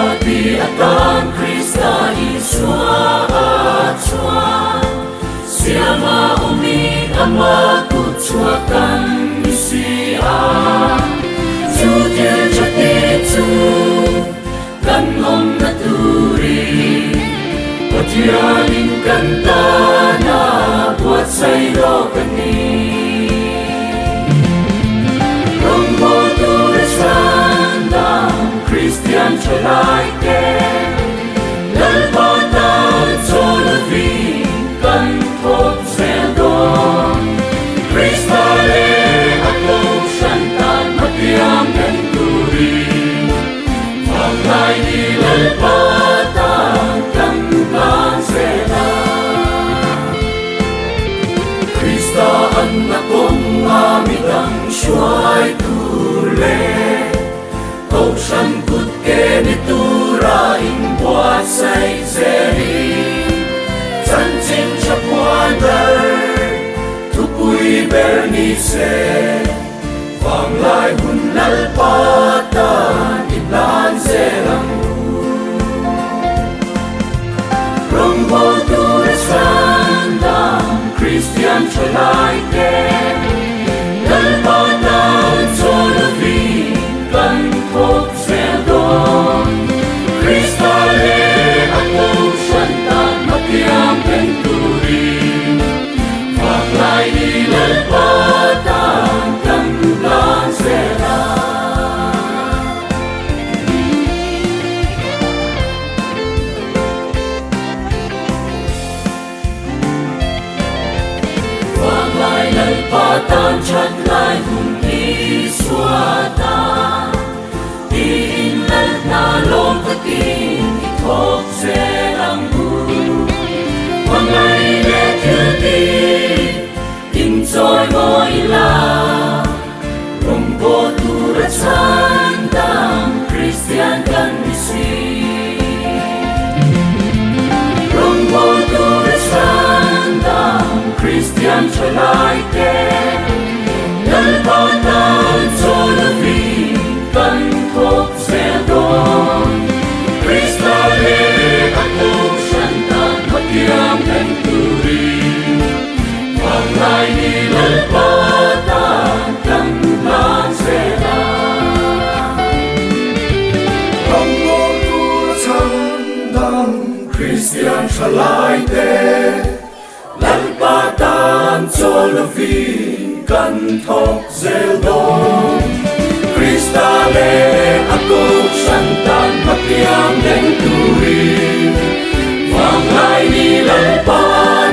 Pati atan Krista iswa siama umi amakutswakan isia Jujur jatitu kan om naturi Patianin kantana buat sayro kani Rombo tulisandang Christian Chalaike Lalpatan Solovi kan Thok Zeldon Kristale ako syantan matiang dan turi Maglay di lalpatan kan Tuhan Zela Krista anak kong amidang syuay tule Kau sangkut ke dituraing buat say zeri Cancing siya Tukui bernice Panglay hunal patan Itlan serang Rombo tulisandang Christian Chalaike Lalpatan Solovi kan Thok Zeldon Kristale ako syantan matiang penturi Maglay di lalpatan kan Tuhan Zela Maglay lalpatan chatlay hung iswata Diinlal na lompatin Thok Zelang Maglay letyuti Imsoy mo ila Rombo turat sandang Christian kan isi Rombo turat sandang Christian Chalaike Lalpatan Solovi kan Thok Zeldon Kristale ako syantan matiang dan turi Maglay di lalpatan kan Tuhan Zela Rombo turat sandang Christian Chalaike Lalpatan Solovi kan Thok Zeldon Kristale ako syantan matiang dan turi Maglay di lalpatan